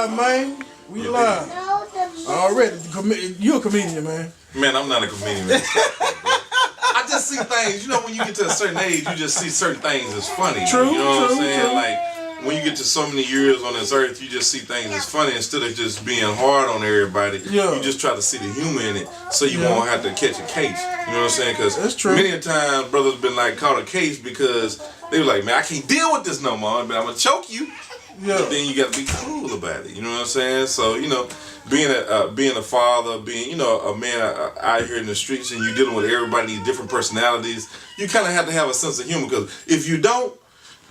live, man. We live. Already. You a comedian, man. Man, I'm not a comedian, man. I just see things, you know, when you get to a certain age, you just see certain things as funny. True, you know what true, I'm saying? true. Like, when you get to so many years on this earth, you just see things as funny instead of just being hard on everybody. Yeah. You just try to see the humor in it so you won't have to catch a case. You know what I'm saying? Because many a times brothers been like caught a case because they were like, man, I can't deal with this no more, but I'm going to choke you. Yeah. But then you got to be cool about it. You know what I'm saying? So, you know, being a father, being, you know, a man out here in the streets, and you're dealing with everybody, different personalities, you kind of have to have a sense of humor, because if you don't,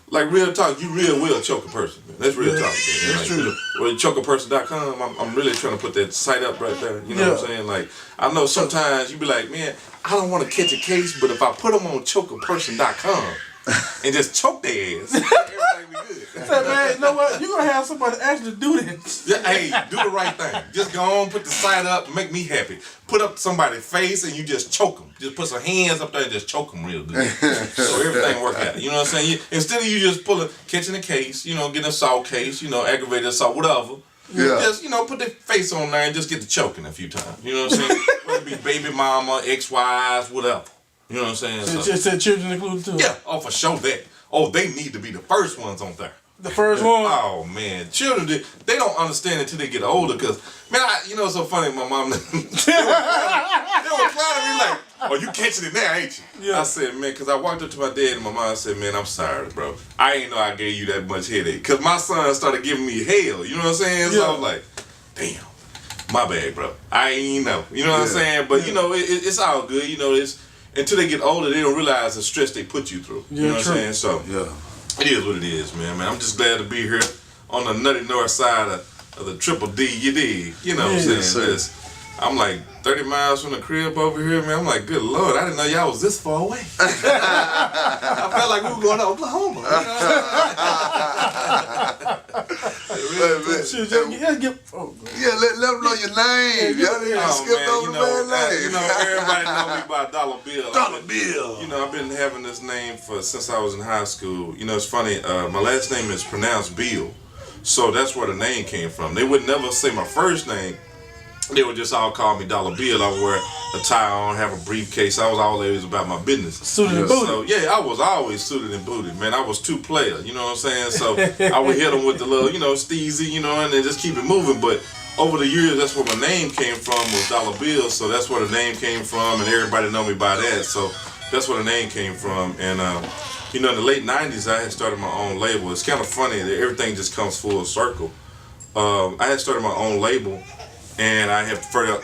like, real talk, you real will choke a person, man. That's real talk. Man. That's like, true. Well, chokeaperson.com, I'm really trying to put that site up right there. You know what I'm saying? Like, I know sometimes you be like, man, I don't want to catch a case, but if I put them on chokeaperson.com and just choke their ass, everything be good. Say, man, you know what? You're going to have somebody actually do this. Yeah, hey, do the right thing. Just go on, put the site up, make me happy. Put up somebody's face and you just choke them. Just put some hands up there and just choke them real good. So everything work out. You know what I'm saying? Instead of you just catching a case, you know, getting an assault case, you know, aggravated assault, whatever. Yeah. Just, you know, put their face on there and just get to choking a few times. You know what I'm saying? Whether it be baby mama, ex-wives, whatever. You know what I'm saying? So just said children included too? Yeah, oh, for sure that. Oh, they need to be the first ones on there. The first one? Oh, man. Children, they don't understand until they get older, because, man, you know, it's so funny, my mom, they were clowning me like, oh, you catching it now, ain't you? Yeah. I said, man, because I walked up to my dad and my mom said, man, I'm sorry, bro. I ain't know I gave you that much headache, because my son started giving me hell, you know what I'm saying? So I was like, damn, my bad, bro. I ain't know, you know what I'm saying? But, you know, it's all good, you know, until they get older, they don't realize the stress they put you through. You know what I'm saying? So, it is what it is, man. I'm just glad to be here on the nutty north side of the Triple D, you dig? You know what I'm saying? I'm like 30 miles from the crib over here, man. I'm like, good Lord, I didn't know y'all was this far away. I felt like we were going to Oklahoma. Let them know your name. Everybody know me by Dolla Bill. Dolla Bill. You know, I've been having this name since I was in high school. You know, it's funny. My last name is pronounced Bill, so that's where the name came from. They would never say my first name. They would just all call me Dolla Bill. I would wear a tie on, have a briefcase. I was always about my business. Suited and booted. So, yeah, I was always suited and booted, man. I was two-player, you know what I'm saying? So I would hit them with the little, you know, steezy, you know, and then just keep it moving. But over the years, that's where my name came from, was Dolla Bill. So that's where the name came from, and everybody know me by that. So that's where the name came from. And, you know, in the late 90s, I had started my own label. It's kind of funny that everything just comes full circle. I had started my own label. And I had put out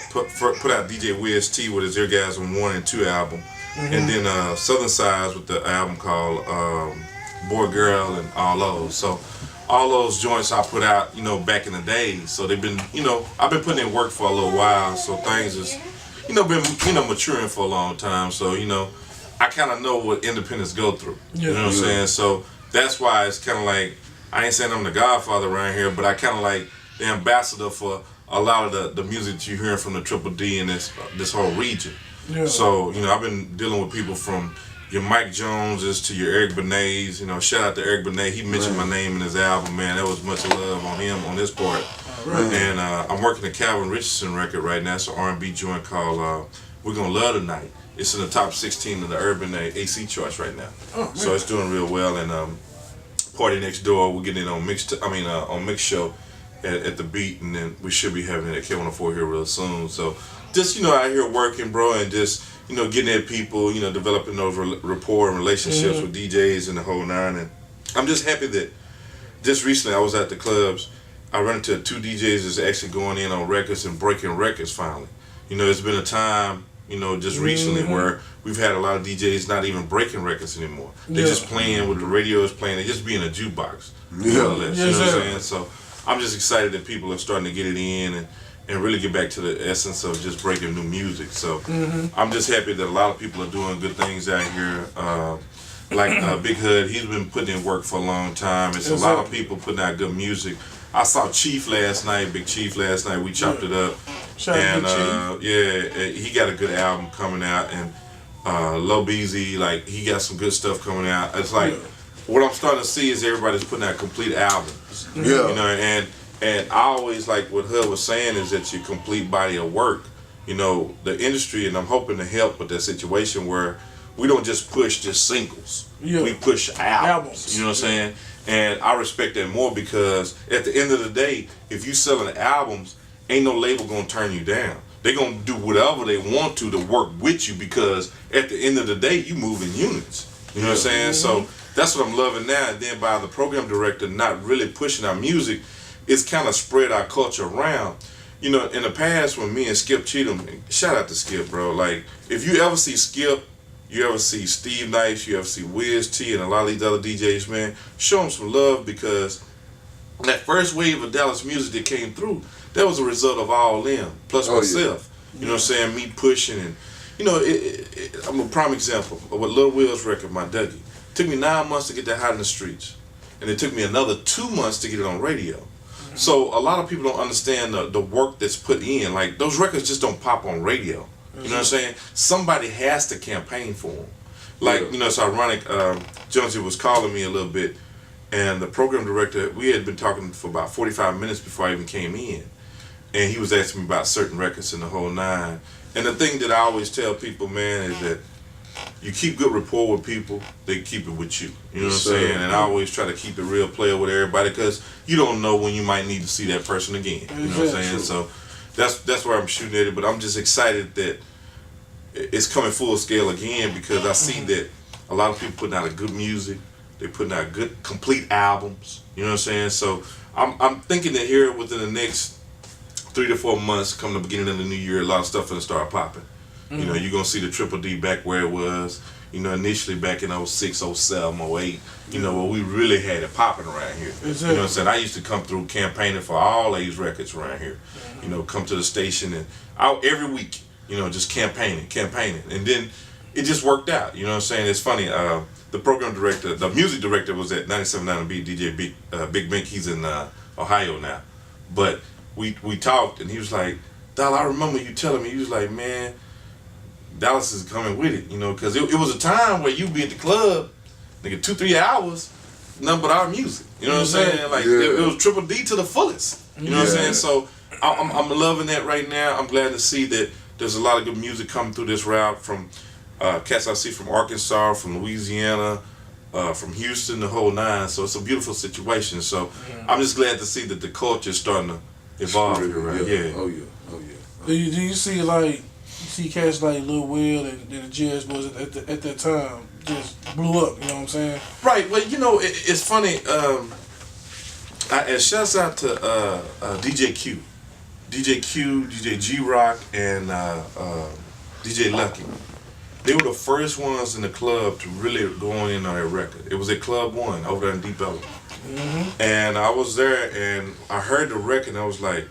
DJ Wiz T with his Eargasm 1 and 2 album. And then Southern Sides with the album called Boy Girl and all those. So all those joints I put out, you know, back in the day. So they've been, you know, I've been putting in work for a little while. So things is, you know, been, you know, maturing for a long time. So, you know, I kind of know what independents go through. You know what I'm saying? So that's why it's kind of like, I ain't saying I'm the godfather around here, but I kind of like the ambassador for a lot of the music that you're hearing from the Triple D in this whole region. So, you know, I've been dealing with people from your Mike Joneses to your Eric Benet's. You know, shout out to Eric Benet. He mentioned my name in his album, man. That was much love on him on this part. And I'm working the Calvin Richardson record right now. It's an R&B joint called We're Gonna Love Tonight. It's in the top 16 of the Urban AC charts right now. So it's doing real well. And Party Next Door, we're getting it on Mix Show at the Beat, and then we should be having it at K104 here real soon. So just, you know, out here working, bro, and just, you know, getting at people, you know, developing those rapport and relationships with DJs and the whole nine. And I'm just happy that just recently I was at the clubs. I ran into 2 DJs that's actually going in on records and breaking records finally. You know, there's been a time, you know, just recently where we've had a lot of DJs not even breaking records anymore. They're just playing what the radio is playing. They just be in a jukebox. You know what I'm saying? So I'm just excited that people are starting to get it in and really get back to the essence of just breaking new music. So I'm just happy that a lot of people are doing good things out here. Like Big Hood, he's been putting in work for a long time. It's a lot of people putting out good music. I saw Chief last night, Big Chief last night. We chopped it up. He got a good album coming out. And Low Beezy, like, he got some good stuff coming out. It's like, what I'm starting to see is everybody's putting out complete albums. You know, and And I always like what Hud was saying is that your complete body of work, you know, the industry, and I'm hoping to help with that situation where we don't just push just singles. Yeah. We push albums. You know what I'm saying? And I respect that more because at the end of the day, if you selling albums, ain't no label gonna turn you down. They gonna do whatever they want to work with you because at the end of the day, you move in units. You know what I'm saying? So that's what I'm loving now. And then by the program director not really pushing our music, it's kind of spread our culture around. You know, in the past when me and Skip Cheatham, shout out to Skip, bro. Like, if you ever see Skip, you ever see Steve Nice, you ever see Wiz T and a lot of these other DJs, man, show them some love because that first wave of Dallas music that came through, that was a result of all them, plus myself. You know what I'm saying? Me pushing and, you know, I'm a prime example of what Lil Will's record, My Dougie. It took me 9 months to get that hot in the streets. And it took me another 2 months to get it on radio. So a lot of people don't understand the work that's put in. Like, those records just don't pop on radio. You know what I'm saying? Somebody has to campaign for them. Like, you know, it's ironic. Jonesy was calling me a little bit, and the program director, we had been talking for about 45 minutes before I even came in. And he was asking me about certain records in the whole nine. And the thing that I always tell people, man, is that you keep good rapport with people, they keep it with you. You know what I'm saying? And I always try to keep it real player with everybody because you don't know when you might need to see that person again. You know what I'm saying? So that's where I'm shooting at it. But I'm just excited that it's coming full scale again because I see that a lot of people putting out good music. They're putting out good, complete albums. You know what I'm saying? So I'm thinking that here within the next 3 to 4 months, come the beginning of the new year, a lot of stuff gonna start popping. You know, you're gonna see the Triple D back where it was. You know, initially back in 06, 07, 08, you know, where we really had it popping around here. You know what I'm saying? I used to come through campaigning for all these records around here. You know, come to the station and out every week, you know, just campaigning. And then it just worked out. You know what I'm saying? It's funny, the program director, the music director was at 97.9 B, DJ Big Bink. He's in Ohio now. But we talked and he was like, Dolla, I remember you telling me, he was like, man, Dallas is coming with it, you know, because it was a time where you be at the club, nigga, 2-3 hours, nothing but our music. You know what I'm saying? Like, it was Triple D to the fullest. You know what I'm saying? So I'm loving that right now. I'm glad to see that there's a lot of good music coming through this route from cats I see from Arkansas, from Louisiana, from Houston, the whole nine. So it's a beautiful situation. So I'm just glad to see that the culture is starting to evolve here, right? Oh yeah. Do you see like cats like Lil Will and the Jazz Boys at that time just blew up? You know what I'm saying? Right. Well, you know, it's funny. And shouts out to DJ Q, DJ G Rock, and DJ Lucky. They were the first ones in the club to really go in on that record. It was at Club One over there in Deep Ellum. And I was there and I heard the record and I was like,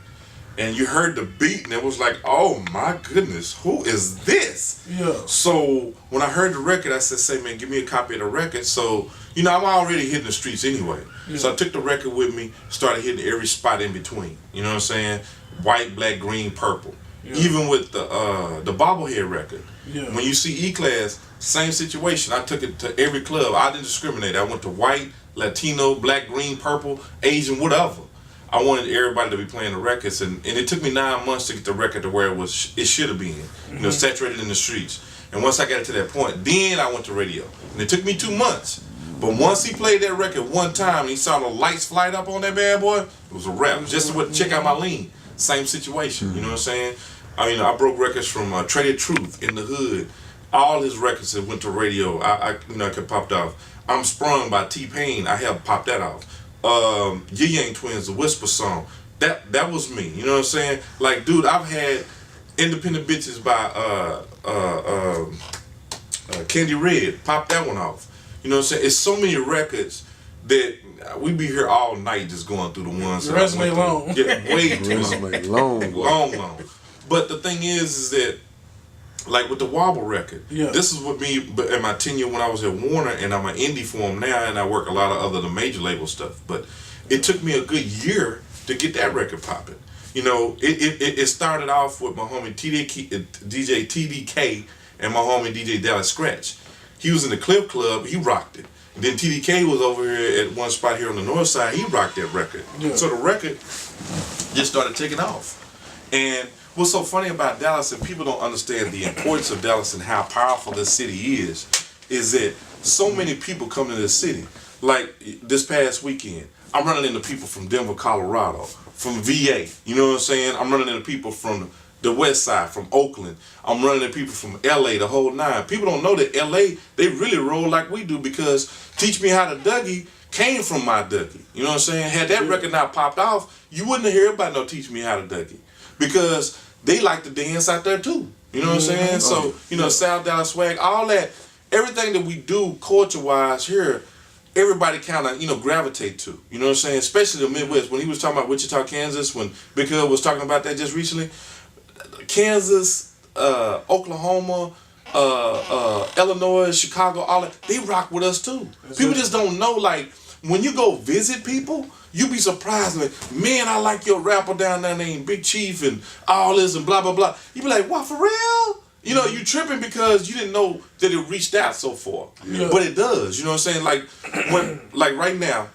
and you heard the beat and it was like, oh my goodness, who is this? Yeah. So when I heard the record, I said, say man, give me a copy of the record. So, you know, I'm already hitting the streets anyway. Yeah. So I took the record with me, started hitting every spot in between. You know what I'm saying? White, black, green, purple. Yeah. Even with the Bobblehead record. Yeah. When you see E-Class, same situation. I took it to every club. I didn't discriminate. I went to white, Latino, black, green, purple, Asian, whatever. I wanted everybody to be playing the records, and it took me 9 months to get the record to where it should have been, you know, saturated in the streets. And once I got it to that point, then I went to radio, and it took me 2 months. But once he played that record one time, and he saw the lights flight up on that bad boy, it was a wrap. Just to check out my lean, same situation. You know what I'm saying? I mean, I broke records from Traded Truth, In the Hood. All his records that went to radio, I could popped off. I'm Sprung by T-Pain, I helped pop that off. Yang Twins, the Whisper song, that was me. You know what I'm saying? Like, dude, I've had Independent Bitches by Candy Red, pop that one off. You know what I'm saying? It's so many records that we be here all night just going through the ones. The resume long. Yeah, way too long. long. But the thing is that, like with the Wobble record, this is what me, but in my tenure when I was at Warner, and I'm an indie for them now, and I work a lot of the major label stuff. But it took me a good year to get that record popping. You know, it started off with my homie DJ TDK and my homie DJ Dallas Scratch. He was in the Clip Club, he rocked it. Then TDK was over here at one spot here on the north side. He rocked that record. Yeah. So the record just started taking off. And what's so funny about Dallas, and people don't understand the importance of Dallas and how powerful this city is that so many people come to this city. Like this past weekend, I'm running into people from Denver, Colorado, from VA. You know what I'm saying? I'm running into people from the west side, from Oakland. I'm running into people from LA, the whole nine. People don't know that LA, they really roll like we do, because Teach Me How to Dougie came from my Dougie. You know what I'm saying? Had that record not popped off, you wouldn't hear about no Teach Me How to Dougie, because they like to dance out there too. You know what I'm saying? So, you know, South Dallas swag, all that, everything that we do culture-wise here, everybody kind of, you know, gravitate to. You know what I'm saying? Especially the Midwest. When he was talking about Wichita, Kansas, when Big Hub was talking about that just recently, Kansas, Oklahoma, Illinois, Chicago, all that, they rock with us too. People just don't know, like, when you go visit people, you be surprised, like, man, I like your rapper down there named Big Chief and all this and blah, blah, blah. You be like, what, for real? You know, you tripping because you didn't know that it reached out so far. Yeah. But it does, you know what I'm saying? Like, when, like right now,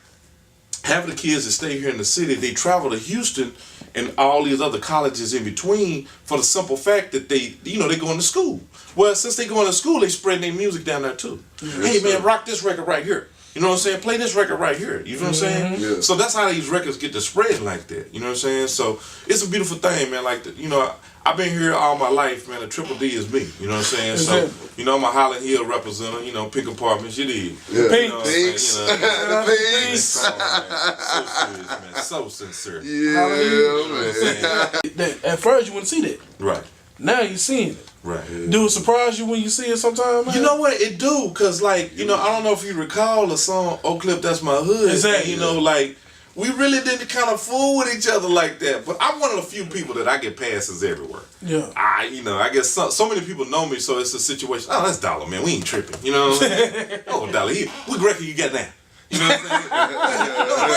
half of the kids that stay here in the city, they travel to Houston and all these other colleges in between for the simple fact that they, you know, they going to school. Well, since they going to school, they spreading their music down there too. Hey man, rock this record right here. You know what I'm saying? Play this record right here. You know what I'm saying? Yeah. So that's how these records get to spread like that. You know what I'm saying? So it's a beautiful thing, man. Like, you know, I've been here all my life, man. The Triple D is me. You know what I'm saying? So, you know, I'm a Highland Hill representative. You know, Pink Apartments, you dig. Yeah. You know Peace. Peace. So serious, man. So sincere. Yeah, man. At first, you wouldn't see that. Right. Now you're seeing it. Right. Do it surprise you when you see it sometimes, man? You know what? It do, because, like, you know, I don't know if you recall the song Oak Cliff, That's My Hood. Exactly. And, you know, like, we really didn't kind of fool with each other like that. But I'm one of the few people that I get passes everywhere. Yeah. You know, I guess so many people know me, so it's a situation. Oh, that's Dollar, man. We ain't tripping. You know what I'm saying? Oh, Dollar, what record you got now? You know what I'm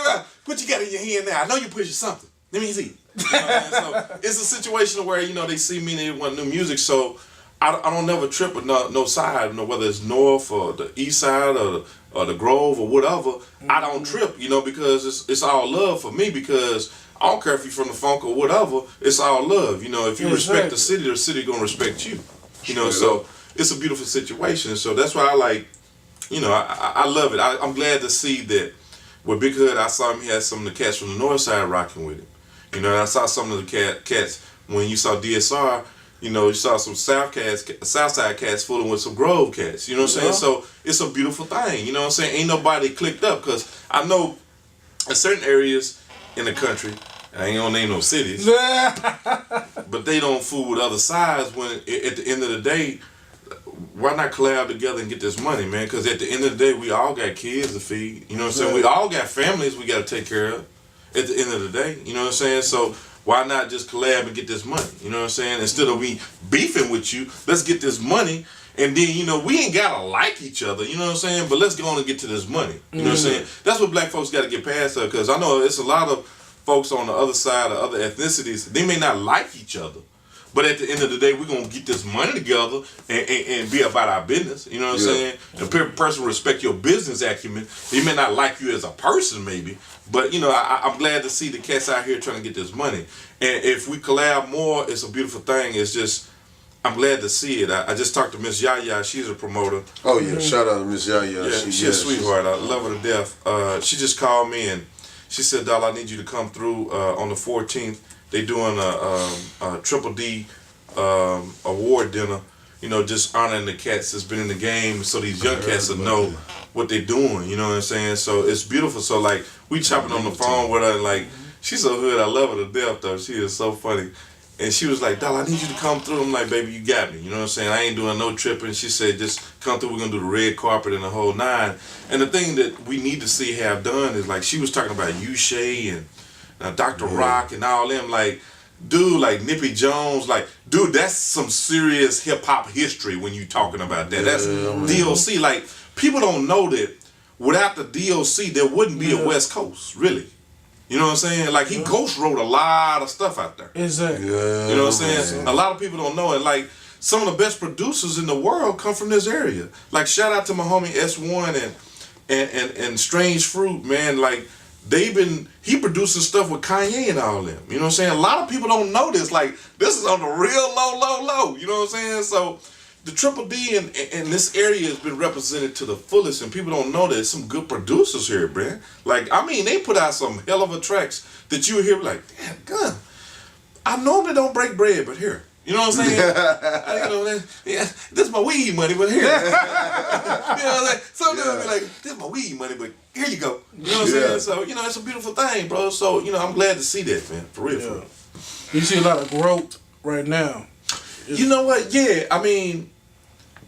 saying? What you got in your hand now? I know you pushing something. Let me see. You know, so it's a situation where, you know, they see me and they want new music, so I don't never trip with no side, you know, whether it's north or the east side or the Grove or whatever. I don't trip, you know, because it's all love for me, because I don't care if you're from the funk or whatever, it's all love. You know, if you respect the city gonna respect you. You know, so it's a beautiful situation. So that's why I like, you know, I love it. I'm glad to see that with Big Hood, I saw him, he had some of the cats from the north side rocking with him. You know, and I saw some of the cats when you saw DSR. You know, you saw some south side cats fooling with some Grove cats. You know what I'm saying? So it's a beautiful thing. You know what I'm saying? Ain't nobody clicked up, because I know in certain areas in the country, I ain't gonna name no cities, but they don't fool with other sides. When at the end of the day, why not collab together and get this money, man? Because at the end of the day, we all got kids to feed. You know what I'm saying? We all got families we got to take care of. At the end of the day, you know what I'm saying? So why not just collab and get this money? You know what I'm saying? Instead of me beefing with you, let's get this money, and then, you know, we ain't gotta like each other, you know what I'm saying? But let's go on and get to this money. You know what I'm saying? That's what black folks gotta get past, because I know it's a lot of folks on the other side of other ethnicities, they may not like each other, but at the end of the day, we're gonna get this money together and be about our business. You know what I'm saying? The person respect your business acumen. They may not like you as a person, maybe, but you know, I'm glad to see the cats out here trying to get this money. And if we collab more, it's a beautiful thing. It's just, I'm glad to see it. I just talked to Miss Yaya. She's a promoter. Oh yeah, shout out to Miss Yaya. Yeah, she's a sweetheart. I love her to death. She just called me and she said, "Doll, I need you to come through on the 14th. They doing a Triple D award dinner, you know, just honoring the cats that's been in the game, so these young cats will know what they're doing, you know what I'm saying? So it's beautiful. So like, we chopping on the phone with her, and like, she's so hood, I love her to death though. She is so funny. And she was like, "Doll, I need you to come through." I'm like, "Baby, you got me." You know what I'm saying? I ain't doing no tripping. She said, "Just come through. We're going to do the red carpet and the whole nine." And the thing that we need to see have done is, like, she was talking about Shay and Dr. Rock and all them. Like, dude, like Nippy Jones, like, dude, that's some serious hip-hop history when you talking about that. That's DOC. Like, people don't know that without the DOC, there wouldn't be a West Coast, really. You know what I'm saying? Like, he ghost wrote a lot of stuff out there. Exactly. Yeah, you know what I'm saying? A lot of people don't know it. Like, some of the best producers in the world come from this area. Like shout out to my homie S1 and Strange Fruit, man. Like he producing stuff with Kanye and all them. You know what I'm saying? A lot of people don't know this. Like this is on the real low. You know what I'm saying? So the Triple D in this area has been represented to the fullest, and people don't know there's some good producers here, man. Like, I mean, they put out some hell of a tracks that you hear like, damn, God, I normally don't break bread, but here. You know what I'm saying? This is my weed money, but here. You know what I'm saying? Sometimes be like, this is my weed money, but here you go. You know what I'm saying? So, it's a beautiful thing, bro. So, I'm glad to see that, man. For real, for real. You see a lot of growth right now. You know what? Yeah, I mean,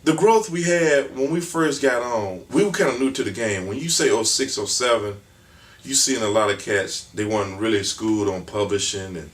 the growth we had when we first got on, we were kind of new to the game. When you say 06, 07, you seeing a lot of cats, they weren't really schooled on publishing and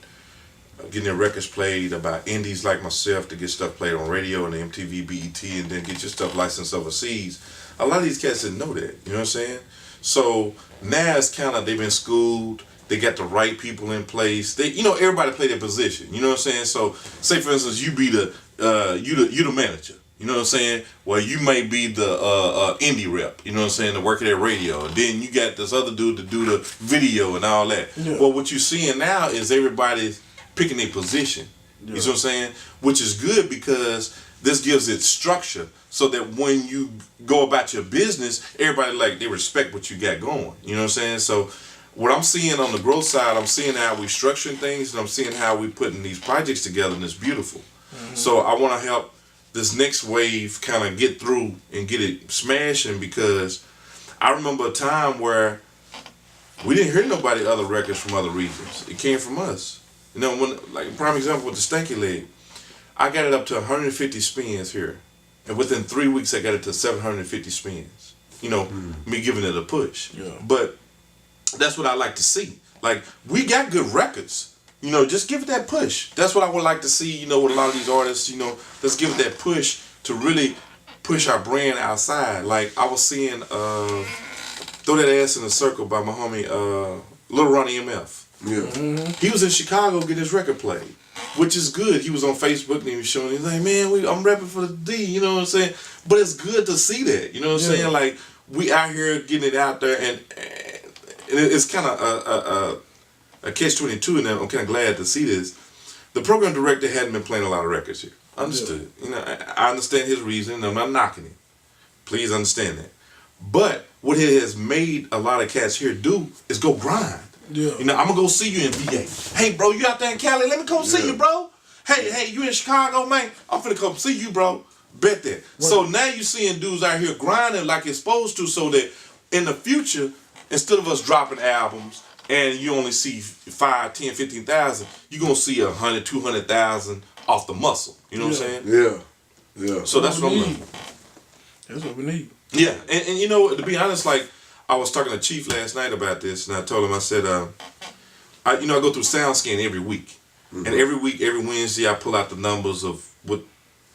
getting their records played about indies like myself to get stuff played on radio and MTV, BET, and then get your stuff licensed overseas. A lot of these cats didn't know that, you know what I'm saying? So now it's kind of, they've been schooled, they got the right people in place. They, everybody play their position, you know what I'm saying? So say for instance, you be you the manager. You know what I'm saying? Well, you may be the indie rep, you know what I'm saying, to work at that radio. And then you got this other dude to do the video and all that. Yeah. Well, what you're seeing now is everybody's picking a position. Yeah. You see what I'm saying? Which is good because this gives it structure so that when you go about your business, everybody, they respect what you got going. You know what I'm saying? So what I'm seeing on the growth side, I'm seeing how we structuring things and I'm seeing how we putting these projects together, and it's beautiful. Mm-hmm. So I want to help this next wave kind of get through and get it smashing, because I remember a time where we didn't hear nobody other records from other regions. It came from us. When, like, prime example with the Stanky Leg, I got it up to 150 spins here. And within 3 weeks, I got it to 750 spins. Me giving it a push. Yeah. But that's what I like to see. Like, we got good records. Just give it that push. That's what I would like to see, with a lot of these artists, let's give it that push to really push our brand outside. Like, I was seeing Throw That Ass in a Circle by my homie, Lil Ronnie MF. Yeah. Mm-hmm. He was in Chicago getting his record played, which is good. He was on Facebook and he was showing, he's like, man, I'm rapping for the D, you know what I'm saying? But it's good to see that, you know what I'm saying? Like, we out here getting it out there, and it's kind of a catch-22, and I'm kind of glad to see this. The program director hadn't been playing a lot of records here. Understood. Yeah. I understand his reason, and I'm not knocking it. Please understand that. But what it has made a lot of cats here do is go grind. Yeah. I'm gonna go see you in VA. Hey, bro, you out there in Cali? Let me come see you, bro. Hey, you in Chicago, man? I'm finna come see you, bro. Bet that. What? So now you seeing dudes out here grinding like it's supposed to, so that in the future, instead of us dropping albums and you only see 5, 10, 15,000, you're gonna see 100, 200,000 off the muscle. You know what I'm saying? Yeah. So that's what I'm looking. That's what we need. Yeah, and to be honest, like, I was talking to Chief last night about this, and I told him, I said, I go through SoundScan every week. Mm-hmm. And every week, every Wednesday, I pull out the numbers of what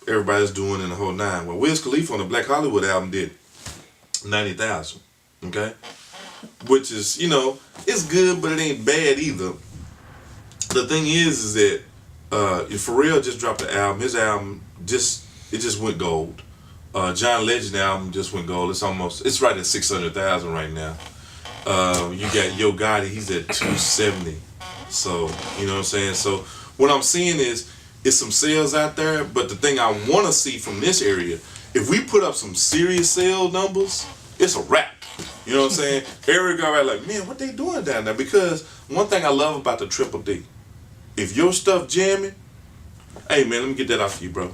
everybody's doing in the whole nine. Well, Wiz Khalifa on the Black Hollywood album did 90,000, okay? Which is, it's good, but it ain't bad either. The thing is that Pharrell just dropped the album. His album just went gold. John Legend album just went gold. It's right at 600,000 right now. You got Yo Gotti, he's at 270. So, you know what I'm saying? So what I'm seeing is some sales out there, but the thing I want to see from this area, if we put up some serious sale numbers, it's a wrap. You know what I'm saying? Every guy like, man, what they doing down there? Because one thing I love about the Triple D, if your stuff jamming, hey man, let me get that off you, bro.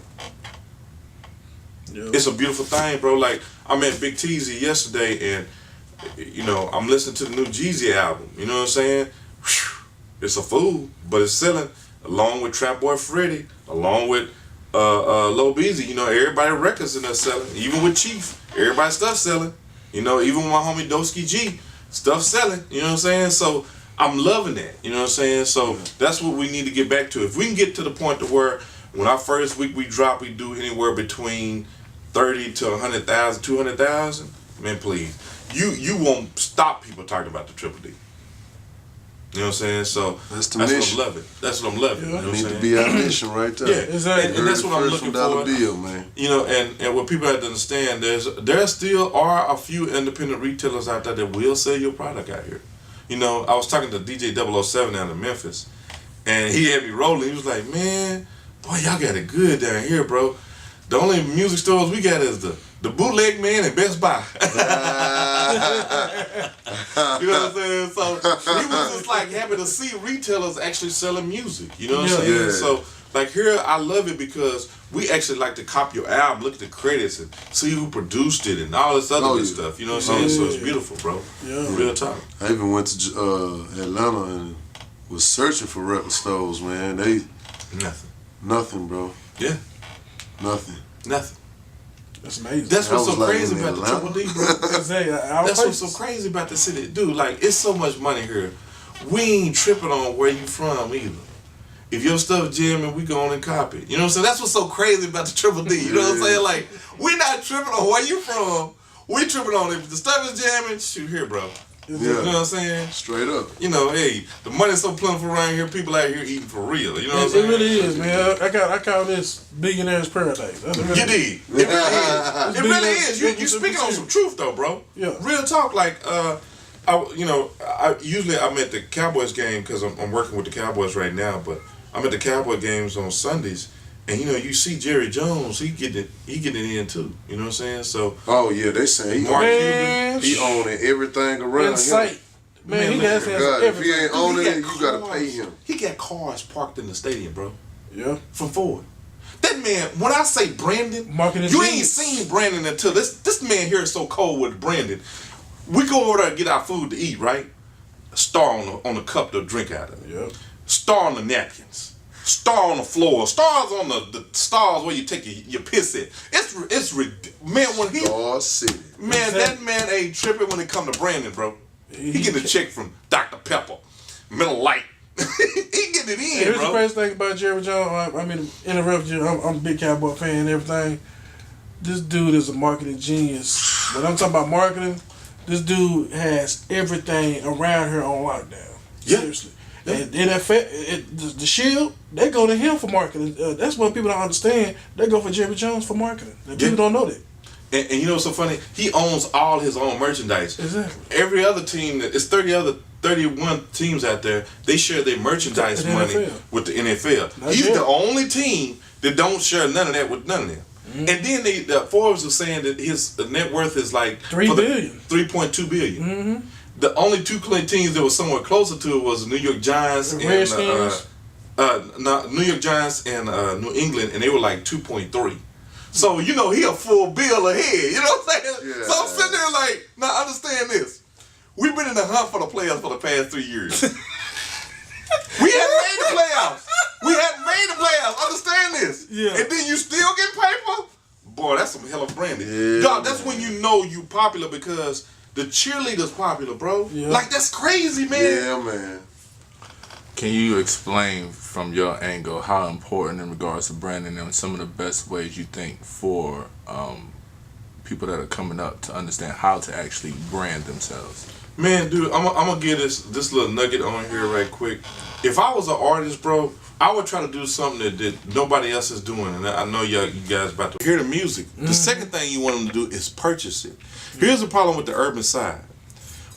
Yep. It's a beautiful thing, bro. Like, I met Big Teezy yesterday, and I'm listening to the new Jeezy album. You know what I'm saying? It's a fool, but it's selling. Along with Trap Boy Freddy, along with Lil Beezy. Everybody records in there selling. Even with Chief, everybody's stuff selling. Even with my homie Dosky G, stuff selling. You know what I'm saying? So I'm loving that. You know what I'm saying? So that's what we need to get back to. If we can get to the point to where when our first week we drop, we do anywhere between 30 to 100,000, 200,000, man, please. You won't stop people talking about the Triple D. You know what I'm saying? So that's what I'm loving. That's what I'm loving. Yeah. You know what Need I'm to saying? be our mission right there. Yeah, exactly. And that's what I'm looking from Dolla for. Bill, man. You know, and what people have to understand, there still are a few independent retailers out there that will sell your product out here. You know, I was talking to DJ 007 down in Memphis, and he had me rolling. He was like, man, boy, y'all got it good down here, bro. The only music stores we got is the Bootleg Man and Best Buy. You know what I'm saying? So he was just like happy to see retailers actually selling music. You know what I'm saying? Yeah. So like here, I love it because we actually like to cop your album, look at the credits, and see who produced it and all this other good stuff. You know what I'm saying? So it's beautiful, bro. Yeah. Real talk. I even went to Atlanta and was searching for record stores, man. Nothing, bro. Yeah. Nothing. That's amazing. That's what's so like crazy in about the Atlanta. Triple D, bro. That's what's so crazy about the city. Dude, like, it's so much money here. We ain't tripping on where you from either. If your stuff jamming, we go on and copy it. You know what I'm saying? That's what's so crazy about the Triple D. You know what I'm saying? Like, we not tripping on where you from. We tripping on if the stuff is jamming, shoot here, bro. Yeah. You know what I'm saying? Straight up. You know, hey, the money's so plentiful around here, people out here eating for real. You know what I'm It saying? really is, man. I call this billionaire's paradise. That's really, You did. It really is. It really is. You speaking on some truth though, bro. Yeah. Real talk. Like, usually I'm at the Cowboys game because I'm working with the Cowboys right now. But I'm at the Cowboy games on Sundays, and you know you see Jerry Jones. He getting it in too. You know what I'm saying? So. Oh yeah, they saying Mark Man, he owning everything around in sight. Man, he got his hands on God, if he everything. ain't owning it, you got gotta cars. pay him. He got cars parked in the stadium, bro. Yeah. From Ford. That man, when I say Brandon, Marketing you ain't genius. seen Brandon until this man here is so cold with Brandon. We go over there and get our food to eat, right? Star on the cup to drink out of. Yeah. Star on the napkins. Star on the floor. Stars on the stars where you take your piss at. It's man when he Star City. man that man ain't tripping when it come to Brandon, bro. He getting a check from Dr. Pepper, Miller Lite. He getting it in, Here's bro. the crazy thing about Jerry Jones. I mean, interrupt you. I'm a big Cowboy fan and everything. This dude is a marketing genius. When I'm talking about marketing, this dude has everything around here on lockdown. Yeah. Seriously. Yeah. And NFL, the Shield, they go to him for marketing. That's what people don't understand. They go for Jerry Jones for marketing. People don't know that. And you know what's so funny? He owns all his own merchandise. Exactly. Every other team, it's 31 teams out there, they share their merchandise The money NFL. with the NFL. That's He's it. the only team that don't share none of that with none of them. Mm-hmm. And then Forbes was saying that his net worth is like $3 billion. 3.2 billion. Mm-hmm. The only two teams that were somewhat closer to it was the New York Giants The and Redskins. New York Giants and New England, and they were like 2.3. So, you know, he a full bill ahead. You know what I'm saying? Yeah. So I'm sitting there like, now understand this. We've been in the hunt for the playoffs for the past 3 years. We hadn't made the playoffs. Understand this. Yeah. And then you still get paper? Boy, that's some hell of branding. Yeah, Dog, that's when you know you popular because the cheerleader's popular, bro. Yeah. Like, that's crazy, man. Yeah, man. Can you explain from your angle how important in regards to branding and some of the best ways you think for people that are coming up to understand how to actually brand themselves? Man, dude, I'm gonna give this little nugget on here right quick. If I was an artist, bro, I would try to do something that nobody else is doing. And I know you guys about to hear the music. Mm-hmm. The second thing you want them to do is purchase it. Here's the problem with the urban side.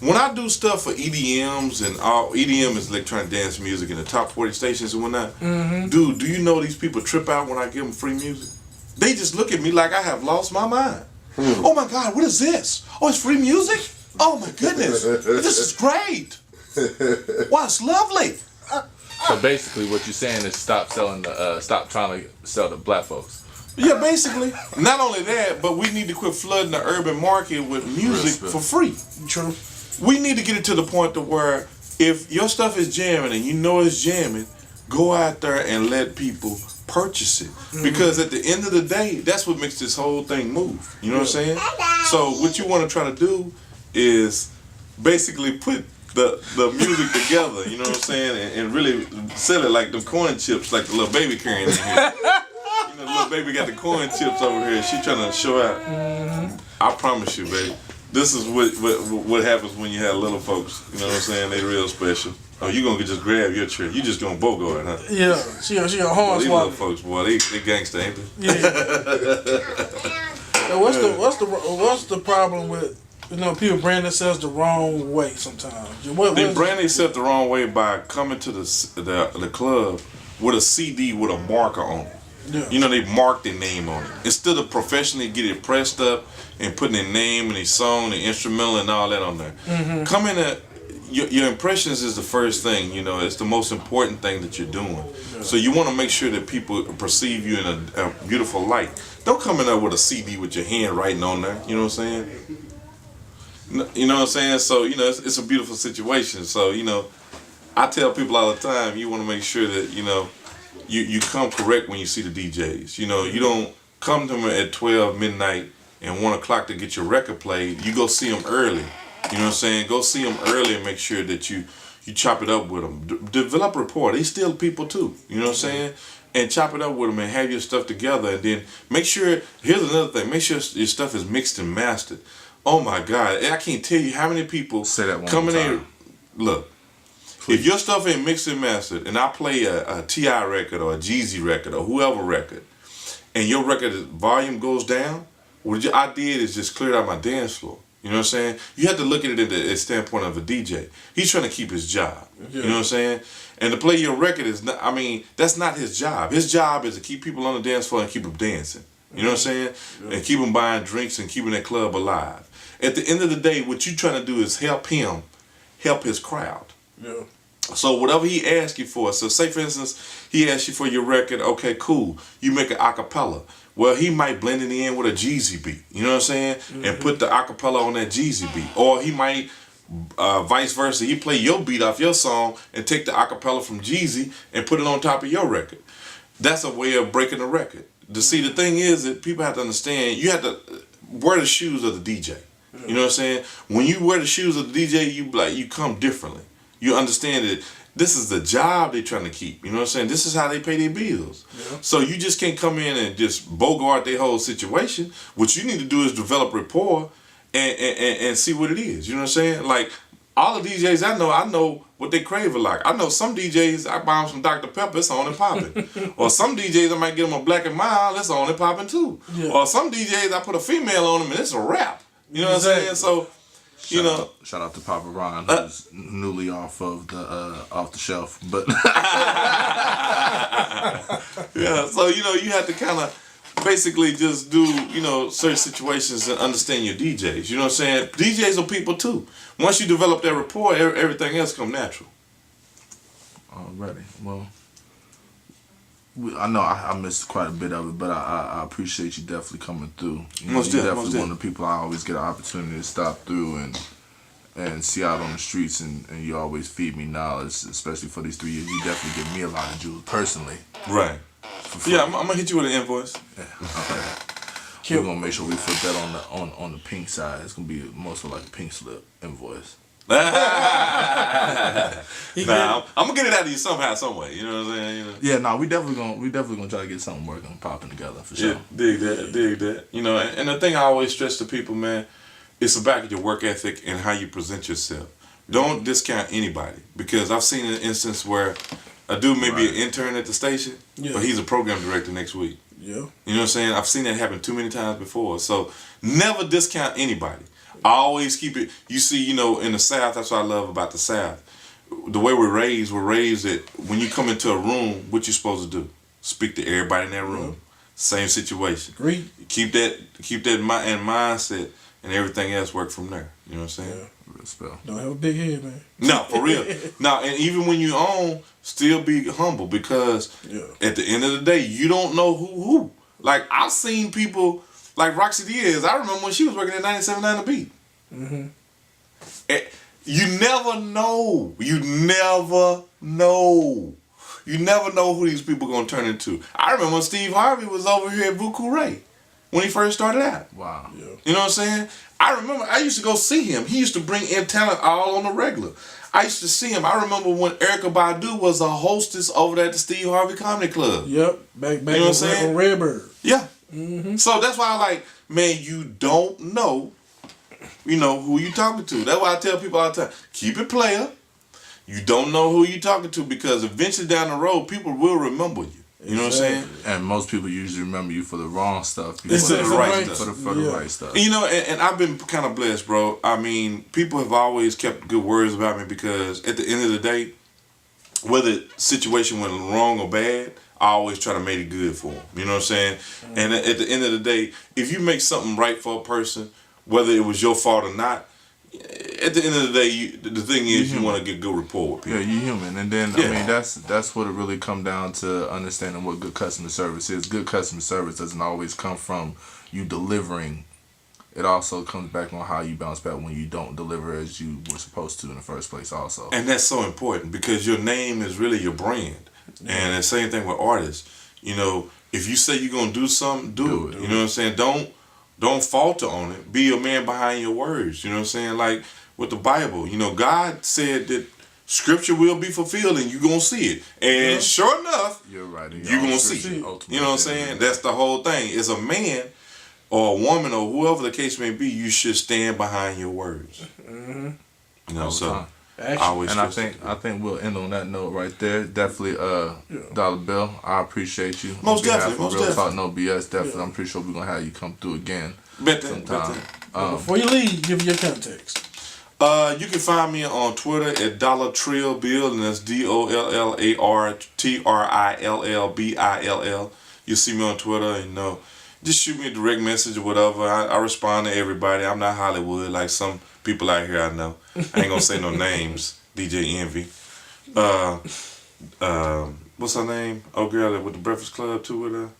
When I do stuff for EDMs and all, EDM is electronic dance music in the top 40 stations and whatnot, dude, do you know these people trip out when I give them free music? They just look at me like I have lost my mind. Oh my God, what is this? Oh, it's free music? Oh my goodness, this is great. Wow, it's lovely. So basically, what you're saying is stop trying to sell to black folks. Yeah, basically. Not only that, but we need to quit flooding the urban market with music for free. True. We need to get it to the point to where if your stuff is jamming and you know it's jamming, go out there and let people purchase it. Because at the end of the day, that's what makes this whole thing move. You know what I'm saying? So what you want to try to do is basically put the music together, you know what I'm saying, and really sell it like them corn chips, like the little baby carrying in here. You know, the little baby got the corn chips over here. She trying to show out. I promise you, baby. This is what happens when you have little folks. You know what I'm saying? They real special. Oh, you gonna just grab your chair? You just gonna bogart, huh? Yeah, she a Boy, horn these swallow. little folks, boy, they gangsta, ain't they? Yeah. Now, what's the problem with people brand themselves the wrong way sometimes? They brand themselves the wrong way by coming to the club with a CD with a marker on it. Yeah. You know, they mark their name on it. Instead of professionally get it pressed up and putting their name and their song, the instrumental and all that on there. Mm-hmm. Come in your impressions is the first thing, it's the most important thing that you're doing. Yeah. So you want to make sure that people perceive you in a beautiful light. Don't come in there with a CD with your hand writing on there, you know what I'm saying? You know what I'm saying? So, it's a beautiful situation. So, I tell people all the time, you want to make sure that, you come correct when you see the DJs. You don't come to them at 12 midnight and 1 o'clock to get your record played. You go see them early. You know what I'm saying? Go see them early and make sure that you chop it up with them. Develop rapport. They still people too. You know what I'm saying? And chop it up with them and have your stuff together. And then make sure, here's another thing, make sure your stuff is mixed and mastered. Oh my God, I can't tell you how many people come in there. Look, please. If your stuff ain't mixed and mastered, and I play a T.I. record or a Jeezy record or whoever record, and your record volume goes down, what I did is just cleared out my dance floor. You know what I'm saying? You have to look at it at the standpoint of a DJ. He's trying to keep his job. Yeah. You know what I'm saying? And to play your record is not, that's not his job. His job is to keep people on the dance floor and keep them dancing. You know what I'm saying? Yeah. And keep them buying drinks and keeping that club alive. At the end of the day, what you're trying to do is help him help his crowd. Yeah. So whatever he asks you for, so say for instance, he asks you for your record, okay, cool. You make an acapella. Well, he might blend it in with a Jeezy beat, you know what I'm saying? Mm-hmm. And put the acapella on that Jeezy beat. Or he might, vice versa, he play your beat off your song and take the acapella from Jeezy and put it on top of your record. That's a way of breaking the record. See, the thing is that people have to understand, you have to wear the shoes of the DJ. You know what I'm saying? When you wear the shoes of the DJ, you come differently. You understand that this is the job they're trying to keep. You know what I'm saying? This is how they pay their bills. Yeah. So you just can't come in and just bogart their whole situation. What you need to do is develop rapport and see what it is. You know what I'm saying? Like, all the DJs I know what they crave like. I know some DJs, I buy them some Dr. Pepper, it's on and popping. Or some DJs, I might get them a Black and Mild, it's on and popping too. Yeah. Or some DJs, I put a female on them and it's a rap. You know what I'm saying? So, shout out to Papa Ron, who's newly off the shelf, but yeah. So you have to kind of basically just do certain situations and understand your DJs. You know what I'm saying? DJs are people too. Once you develop that rapport, everything else come natural. Alrighty, well. I know I missed quite a bit of it, but I appreciate you definitely coming through. You're definitely one of the people I always get an opportunity to stop through and see out on the streets, and you always feed me knowledge, especially for these 3 years. You definitely give me a lot of jewels personally. Right. Yeah, I'm gonna hit you with an invoice. Yeah. Okay. We're gonna make sure we put that on the pink side. It's gonna be mostly like a pink slip invoice. Nah, I'm gonna get it out of you somehow, some way. You know what I'm saying? Yeah, we definitely gonna try to get something working, popping together for sure. Yeah, dig that. And the thing I always stress to people, man, it's about your work ethic and how you present yourself. Don't discount anybody, because I've seen an instance where a dude may be an intern at the station, but he's a program director next week. Yeah. You know what I'm saying? I've seen that happen too many times before. So never discount anybody. I always keep it, you see, in the South, that's what I love about the South. The way we're raised that when you come into a room, what you supposed to do? Speak to everybody in that room. Yeah. Same situation. Agreed. Keep that mindset, and everything else work from there. You know what I'm saying? Yeah. Real spell. Don't have a big head, man. No, for real. No, and even when you own, still be humble, because at the end of the day, you don't know who. Like, I've seen people like Roxy Diaz. I remember when she was working at 97.9 The Beat. Mm-hmm. You never know. You never know who these people gonna turn into. I remember when Steve Harvey was over here at Vuku Ray when he first started out. Wow. Yeah. You know what I'm saying? I remember I used to go see him. He used to bring in talent all on the regular. I used to see him. I remember when Erykah Badu was a hostess over there at the Steve Harvey Comedy Club. Yep. Back you know what I'm saying? On Redbird. Yeah. Mm-hmm. So that's why I like, man, you don't know you know, who you talking to. That's why I tell people all the time, keep it player. You don't know who you talking to because eventually down the road, people will remember you. You know what I'm saying? And most people usually remember you for the wrong stuff. Instead of the right stuff. For the right stuff. You know, and I've been kind of blessed, bro. I mean, people have always kept good words about me because at the end of the day, whether the situation went wrong or bad, I always try to make it good for them. You know what I'm saying? And at the end of the day, if you make something right for a person, whether it was your fault or not, at the end of the day, the thing is you want to get good rapport with people. Yeah, you're human. And then, I mean, that's what it really come down to, understanding what good customer service is. Good customer service doesn't always come from you delivering. It also comes back on how you bounce back when you don't deliver as you were supposed to in the first place also. And that's so important because your name is really your brand. And the same thing with artists. You know, if you say you're going to do something, do it. You know what I'm saying? Don't falter on it. Be a man behind your words. You know what I'm saying? Like with the Bible, you know, God said that scripture will be fulfilled and you're going to see it. And sure enough, you're right. You're going to see it. You know what I'm saying? That's the whole thing. As a man or a woman or whoever the case may be, you should stand behind your words. You know, so I think we'll end on that note right there. Definitely, Dolla Bill, I appreciate you. Most definitely. Real Talk, No BS. Definitely, I'm pretty sure we're gonna have you come through again sometime. Before you leave, give your context. You can find me on Twitter at Dolla Bill, and that's DOLLARTRILLBILL. You'll see me on Twitter, and just shoot me a direct message or whatever. I respond to everybody. I'm not Hollywood like some people out here I know. I ain't gonna say no names. DJ Envy. What's her name? Oh, girl that with the Breakfast Club too with her.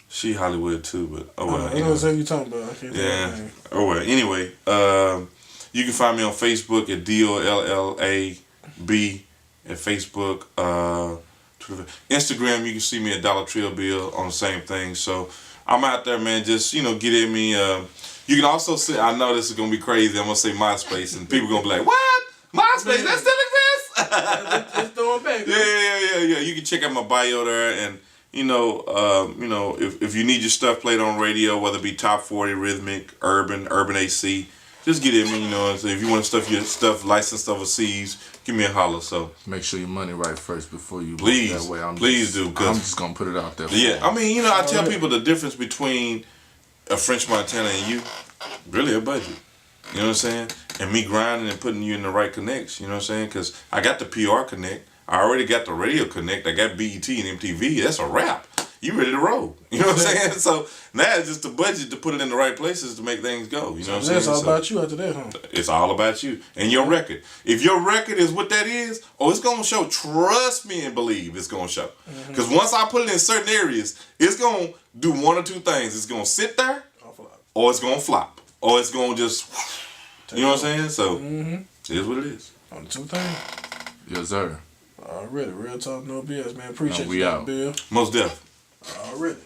She Hollywood too, but I don't know what you're talking about. I can't Oh well. Anyway, you can find me on Facebook at DOLLAB at Facebook. Twitter. Instagram, you can see me at Dolla Bill on the same thing. So I'm out there, man. Just get at me. You can also see. I know this is gonna be crazy. I'm gonna say MySpace, and people gonna be like, "What? MySpace? That still exists?" Let's throw it back. Yeah. You can check out my bio there, and if you need your stuff played on radio, whether it be top 40, rhythmic, urban AC, just get at me. So if you want your stuff licensed overseas, give me a holler. So make sure your money right first before you. Please, that way. please do. I'm just gonna put it out there. I tell people the difference between a French Montana and you, really a budget. You know what I'm saying? And me grinding and putting you in the right connects. You know what I'm saying? Because I got the PR connect. I already got the radio connect. I got BET and MTV. That's a wrap. You ready to roll. You know what I'm saying? So now it's just the budget to put it in the right places to make things go. You know what I'm saying? It's all about you after that, huh? It's all about you. And your record. If your record is what that is, it's going to show. Trust me and believe it's going to show. Because once I put it in certain areas, it's going to do one or two things. It's going to sit there, or it's going to flop. Or it's going to just, you know what I'm saying? So, it is what it is. On the two things. Yes, sir. Already. Real Talk, No BS, man. Appreciate you, out. Bill. Most definitely. Already.